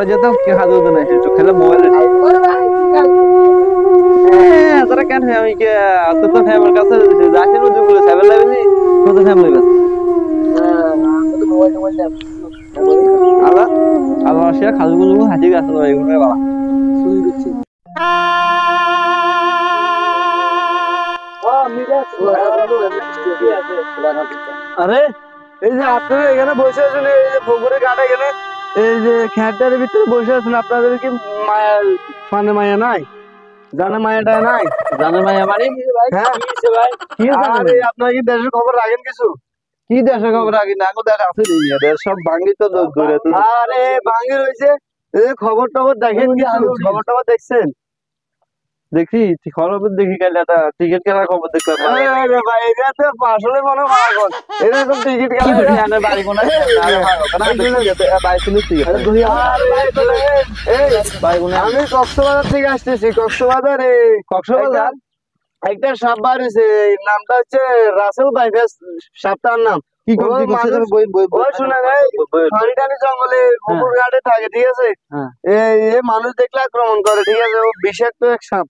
ঘরে যেত কি হাত হতো না একটু খেলে মোবাইল তোরা কেন আমি কে তো তো ফ্যামিলির কাছে যাচ্ছি না যেগুলো সেভেন লাইবেনি তো তো ফ্যামিলি বাস আলা আলা সে খাজুগুলো হাজি গাছ তো এগুলো বাবা শুনি দিচ্ছি আরে এই যে আপনারা এখানে বসে আছেন এই যে পুকুরের ঘাটে এখানে এই যে খেতের ভিতরে বসে আছেন আপনাদের কি মায়া মানে মায়া নাই জানে মায়াটা নাই জানে মায়া মানে হ্যাঁ কি আরে আপনারা কি দেশের খবর রাখেন কিছু কি দেশের খবর রাখেন না গো দেশ আছে দেশ সব ভাঙি তো ধরে তো আরে ভাঙি রয়েছে এই খবর টবর দেখেন কিছু খবর টবর দেখছেন দেখি খবর দেখি গেলে একটা টিকিট কেনার খবর দেখলাম আরে ভাই এটা তো আসলে মনে পাগল এরকম টিকিট কেনা জানে বাড়ি কোনা আরে ভাই শুনেছি আমি কক্সবাজার থেকে আসতেছি কক্সবাজার একটা সাপ বার হয়েছে নামটা হচ্ছে রাসেল বাইফেস সাপটার নাম কি জঙ্গলে পুকুর ঘাটে থাকে ঠিক আছে এই মানুষ দেখলে আক্রমণ করে ঠিক আছে ও বিষাক্ত এক সাপ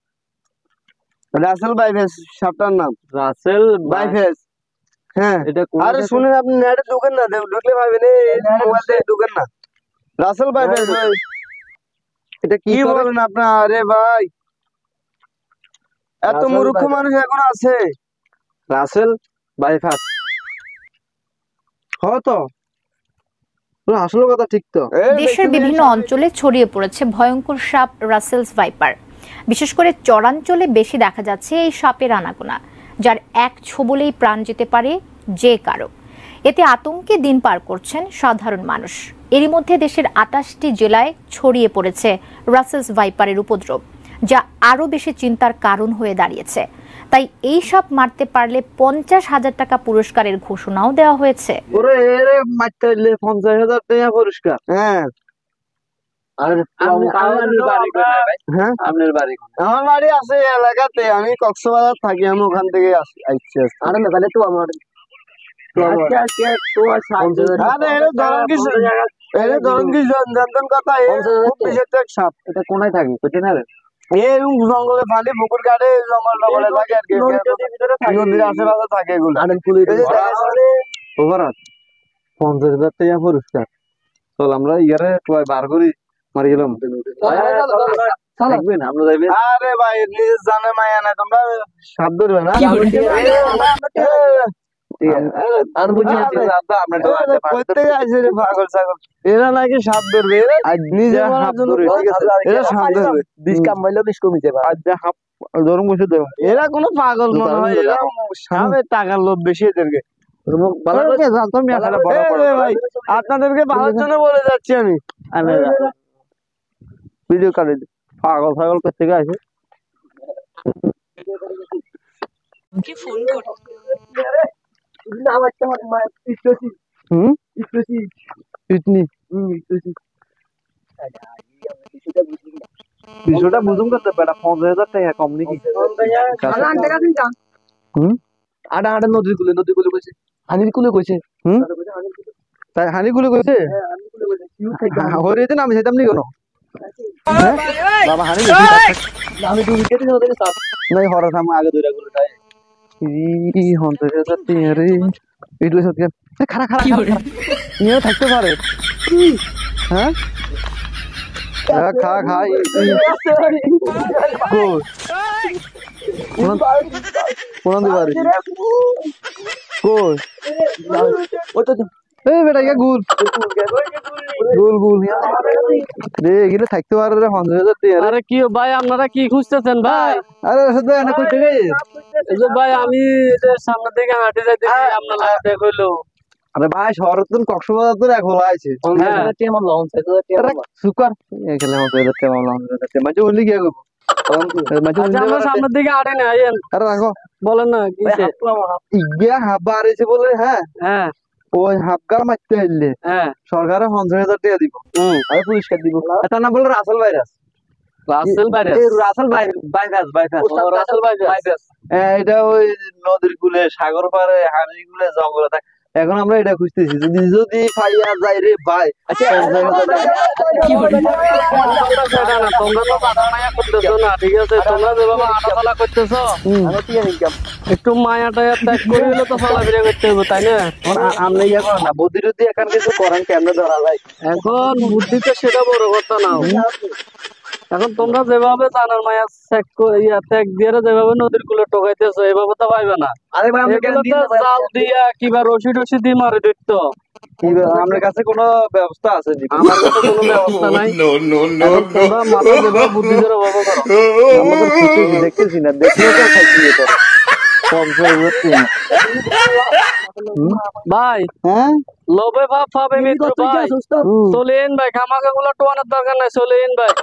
রাসেল বাইফেস সাপটার নাম রাসেল বাইফেস হ্যাঁ আরে শুনেন আপনি নেটে ঢুকেন না ঢুকলে ভাবেন মোবাইল দিয়ে ঢুকেন না রাসেল বাইফেস এটা কি বলেন আপনার আরে ভাই এত মূর্খ মানুষ এখন আছে রাসেল বাইফাস হয়তো আসলে কথা ঠিক তো দেশের বিভিন্ন অঞ্চলে ছড়িয়ে পড়েছে ভয়ঙ্কর সাপ রাসেলস ভাইপার বিশেষ করে চরাঞ্চলে বেশি দেখা যাচ্ছে এই সাপের আনাগোনা যার এক ছোবলেই প্রাণ যেতে পারে যে কারো এতে আতঙ্কে দিন পার করছেন সাধারণ মানুষ এরই মধ্যে দেশের ২৮টি জেলায় ছড়িয়ে পড়েছে রাসেলস ভাইপারের উপদ্রব যা আরো বেশি চিন্তার কারণ হয়ে দাঁড়িয়েছে তাই এই সাপ মারতে পারলে ৫০,০০০ টাকা পুরস্কারের ঘোষণাও দেওয়া হয়েছে পুরস্কার হ্যাঁ আমার বাড়ি আছে এলাকাতে আমি কক্সবাজার থাকি আমি ওখান থেকে আসছি তো আমার সাপ এটা কোনায় থাকে এই জঙ্গলে ফালি পুকুর কাটে জঙ্গল টঙ্গলে থাকে আর কি নদীর আশেপাশে থাকে এগুলো ৫০,০০০ টাকা পুরস্কার চল আমরা ইয়ারে বার করি মারি গেলাম আরে ভাই নিজের জানে মায়া না তোমরা সাপ ধরবে না এরা নাকি সাপ ধরবে এরা কোনো পাগল মনে হয় এরা সাপের টাকার লোভ বেশি এদেরকে আপনাদেরকে ভালোর জন্য বলে যাচ্ছি আমি ভিডিও করে পাগল ফাগল করতে আছে বিষয়টা বুঝুন করতে বেটা ৫০,০০০ টাকা কম নাকি আডা আডা নদী গুলো কইছে হানির কুলে কইছে তাই হানি কুলে কইছে হরিতে নামি যেতাম নি কোনো বাবা হানি আমি দুই কেটে ওদের সাথ নাই হরা থাম আগে দুইটা গুলো তাই ই হন্তে যাচ্ছে রে ভিডিও সত্যি খারা খারা নিয়ে থাকতে পারে হ্যাঁ খা খা কোন দিবারে বেটা ইয়া গুল রে এগুলো থাকতে পারে রে ৫০,০০০ আরে কি ভাই আপনারা কি খুঁজতেছেন ভাই আরে ভাই আমি সামনে থেকে হাঁটে যাইতে আপনারা দেখলো আরে ভাই শহর তো কক্সবাজার তো এক হলা আছে সুকার এখানে ওলি গিয়ে সামনের দিকে আটে না আরে রাখো বলেন না ইগিয়া হাফ বাড়িয়েছে বলে হ্যাঁ হ্যাঁ ওই হাফ গাল মারতে হইলে সরকারে ৫০,০০০ টাকা দিব আমি পুরস্কার দিব এটা না বলে রাসেল ভাইরাস এটা ওই নদীর কুলে সাগর পারে হানি কুলে জঙ্গলে এখন আমরা এটা খুঁজতেছি, যদি যদি পাইয়া যাই রে ভাই। আচ্ছা সেটা না, তোমরা তো বাধা মায়া করতেছো না, ঠিক আছে? তোমরা যেভাবে আটাতলা করতেছো, একটু মায়াটা ত্যাগ করে হলে তো চলাফেরা করতে হবে, তাই না? আমরা ইয়া করেন না, বুদ্ধি টুদ্ধি এখন কিছু করেন, কেমনে ধরা যায়? এখন বুদ্ধি তো সেটা বড় কথা না। এখন তোমরা যেভাবে জানার মায়া ত্যাগ দিয়ে যেভাবে নদীর কুলে টোকাইতেছো, এভাবে তো পাইবে না। জাল দিয়া কিবা রশি টসি দিয়ে মারি দিত। আমার কাছে কোনো ব্যবস্থা আছে? আমার কাছে কোনো ব্যবস্থা নাই। এখন তোমরা মাথা যেভাবে বুদ্ধি ধরে ব্যবহার করো। আমাদের খুঁজতেছি, দেখতেছি না, দেখলেও তো খাইছি তো ভাই। হ্যাঁ, লোভে ভাব পাবে মৃত্যু ভাই। চলেন ভাই, খামাখা গুলো টোয়ানোর দরকার নাই, চলেন ভাই।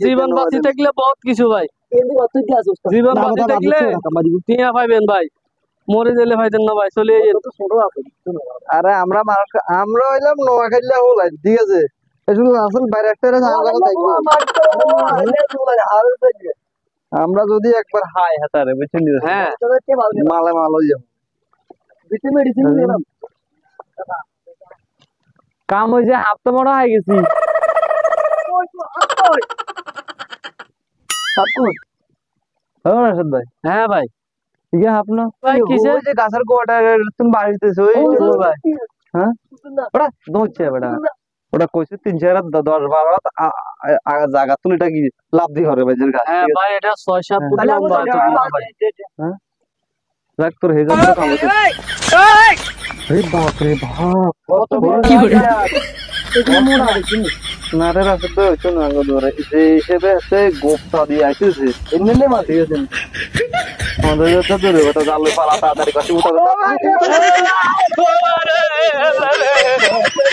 জীবন বাঁচি থাকলে বহুত কিছু ভাই, জীবন বাঁচি থাকলে টিয়া পাইবেন ভাই, মরে গেলে ভাইতেন না ভাই, চলে আরে আমরা মানুষ, আমরা হইলাম নোয়াখালী হলাই, ঠিক আছে? আসল বাইরে একটা থাকবো। আমরা যদি একবার হাই হাতারে বুঝছেন, হ্যাঁ মালে মাল হয়ে যাবো। কাম হয়েছে, হাত তো মোড়া হয়ে গেছি। হ্যাঁ ভাই, ঠিক আছে। আপনার ভাই কিসে গাছের গোটা তুমি বাড়িতেছো? হ্যাঁ, ওটা ধরছে বেটা, ওটা কইছে 3-4-10-12 জায়গা তুলে এটা কি লাভ দিয়ে হবে ভাই? হ্যাঁ ভাই, এটা 6-7 ফুট লম্বা। হ্যাঁ, রাখ তোর হেজার তো কাম হচ্ছে। আরে বাপ রে বাপ, কত বড় না রে, রাস্তা তো হচ্ছে না ধরে যে হিসেবে হচ্ছে গোপটা দিয়ে আসতেছে, এমনি মাটি গেছেন আমাদের ধরে ওটা জালে পালা তাড়াতাড়ি কাছে উঠা।